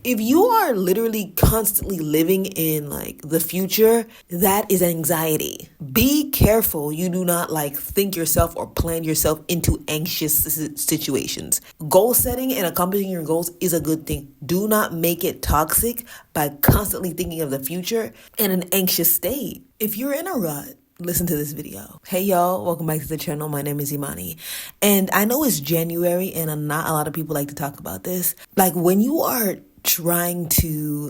If you are literally constantly living in like the future, that is anxiety. Be careful you do not like think yourself or plan yourself into anxious situations. Goal setting and accomplishing your goals is a good thing. Do not make it toxic by constantly thinking of the future in an anxious state. If you're in a rut, listen to this video. Hey y'all, welcome back to the channel. My name is Imani. And I know it's January and not a lot of people like to talk about this. Like when you are trying to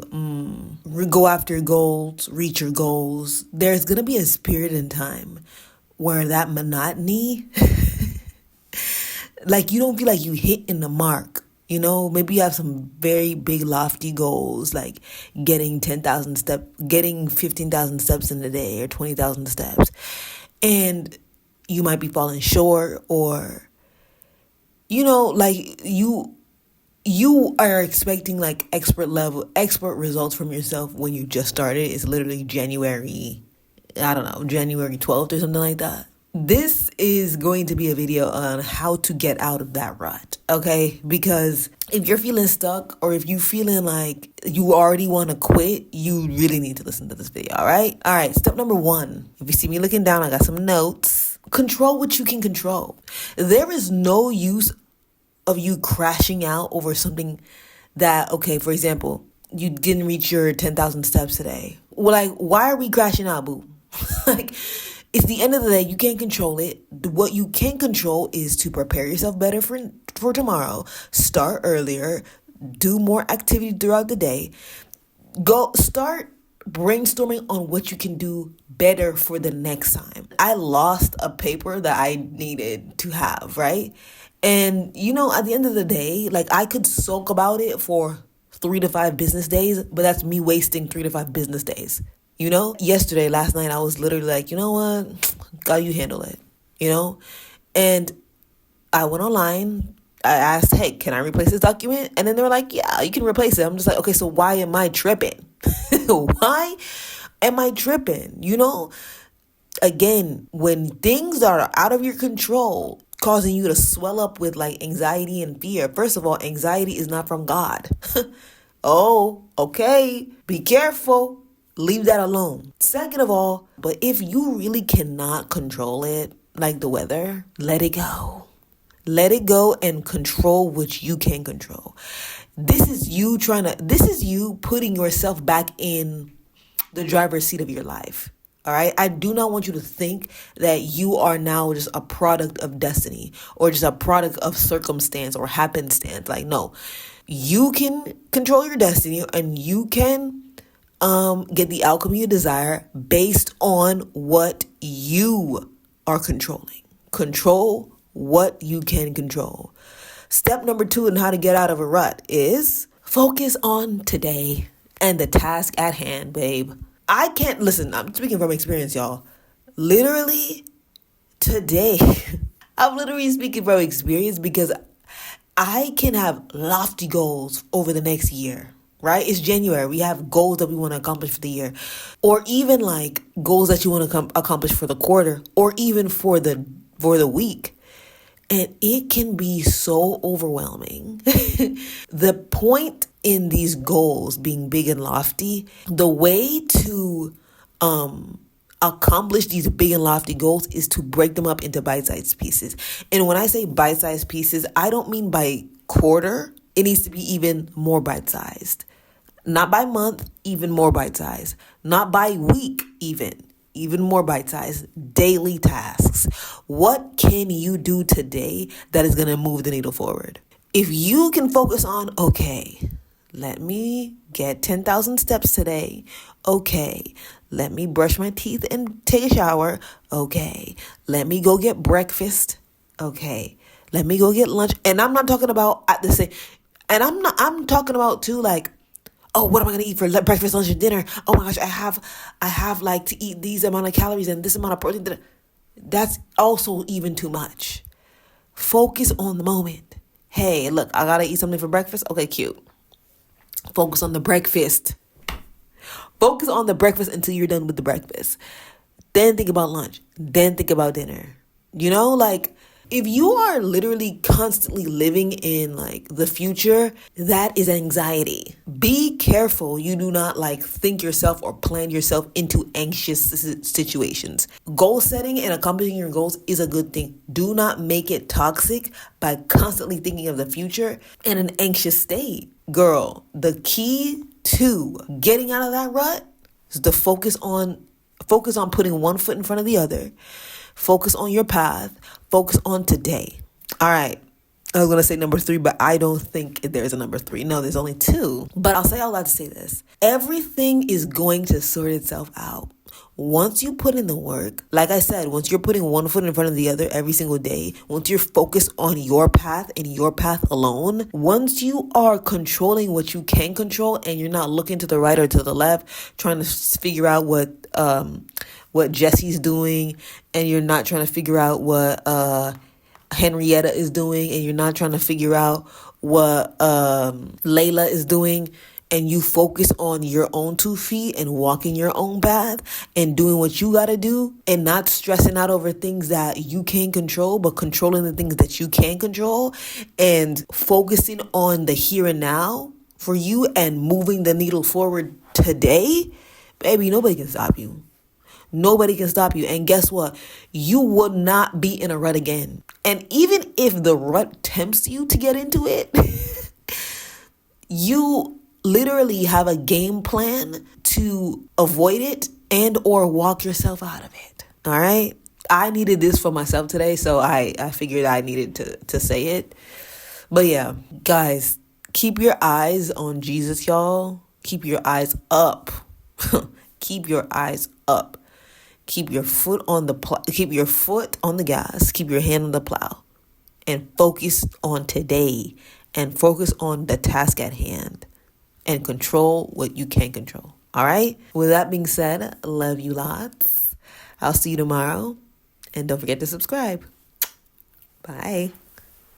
go after your goals, reach your goals, there's gonna be a period in time where that monotony, like you don't feel like you hit in the mark. You know, maybe you have some very big lofty goals like getting 10,000 steps, getting 15,000 steps in a day or 20,000 steps. And you might be falling short, or you know, like you are expecting like expert results from yourself when you just started. It's literally January, I don't know, January 12th or something like that. This is going to be a video on how to get out of that rut, okay? Because if you're feeling stuck or if you feeling like you already want to quit, you really need to listen to this video, all right? All right, step number 1. If you see me looking down, I got some notes. Control what you can control. There is no use of you crashing out over something that, okay, for example, you didn't reach your 10,000 steps today. Well, like, why are we crashing out, boo? Like, it's the end of the day. You can't control it. What you can control is to prepare yourself better for tomorrow. Start earlier. Do more activity throughout the day. Go start brainstorming on what you can do better for the next time. I lost a paper that I needed to have, right? And you know, at the end of the day, like I could sulk about it for 3 to 5 business days, but that's me wasting 3 to 5 business days. You know, last night, I was literally like, you know what? God, you handle it, you know? And I went online. I asked, hey, can I replace this document? And then they were like, yeah, you can replace it. I'm just like, okay, so why am I tripping? Why am I tripping? You know, again, when things are out of your control, causing you to swell up with like anxiety and fear. First of all, anxiety is not from God. Oh, okay. Be careful. Leave that alone. Second of all, but if you really cannot control it, like the weather, let it go. Let it go and control what you can control. This is you putting yourself back in the driver's seat of your life. All right. I do not want you to think that you are now just a product of destiny or just a product of circumstance or happenstance. Like, no, you can control your destiny and you can get the outcome you desire based on what you are controlling. Control what you can control. Step number 2 in how to get out of a rut is focus on today and the task at hand, babe. I can't listen. I'm speaking from experience, y'all. Literally today, I'm literally speaking from experience because I can have lofty goals over the next year, right? It's January. We have goals that we want to accomplish for the year, or even like goals that you want to accomplish for the quarter, or even for the week. And it can be so overwhelming. The point in these goals being big and lofty, the way to accomplish these big and lofty goals is to break them up into bite-sized pieces. And when I say bite-sized pieces, I don't mean by quarter. It needs to be even more bite-sized. Not by month, even more bite-sized. Not by week, even more bite-sized. Daily tasks. What can you do today that is going to move the needle forward? If you can focus on, okay, let me get 10,000 steps today. Okay, let me brush my teeth and take a shower. Okay, let me go get breakfast. Okay, let me go get lunch. And I'm not talking about at the same, and I'm talking about too, like, oh, what am I going to eat for breakfast, lunch, and dinner? Oh my gosh, I have like to eat these amount of calories and this amount of protein. That's also even too much. Focus on the moment. Hey, look, I got to eat something for breakfast. Okay, cute. Focus on the breakfast. Focus on the breakfast until you're done with the breakfast. Then think about lunch. Then think about dinner. You know, like If you are literally constantly living in like the future, that is anxiety. Be careful you do not like think yourself or plan yourself into anxious situations. Goal setting and accomplishing your goals is a good thing. Do not make it toxic by constantly thinking of the future in an anxious state. Girl, the key to getting out of that rut is to focus on putting one foot in front of the other. Focus on your path. Focus on today. All right. I was going to say number 3, but I don't think there's a number 3. No, there's only 2. But I'll say all that to say this. Everything is going to sort itself out. Once you put in the work, like I said, once you're putting one foot in front of the other every single day, once you're focused on your path and your path alone, once you are controlling what you can control and you're not looking to the right or to the left, trying to figure out what Jesse's doing, and you're not trying to figure out what Henrietta is doing, and you're not trying to figure out what Layla is doing, and you focus on your own 2 feet and walking your own path and doing what you got to do and not stressing out over things that you can't control, but controlling the things that you can control and focusing on the here and now for you and moving the needle forward today, baby, nobody can stop you. Nobody can stop you. And guess what? You will not be in a rut again. And even if the rut tempts you to get into it, you literally have a game plan to avoid it and or walk yourself out of it. All right? I needed this for myself today, so I figured I needed to say it. But yeah, guys, keep your eyes on Jesus, y'all. Keep your eyes up. Keep your eyes up. Keep your foot on the keep your foot on the gas. Keep your hand on the plow. And focus on today. And focus on the task at hand. And control what you can control. All right? With that being said, love you lots. I'll see you tomorrow. And don't forget to subscribe. Bye.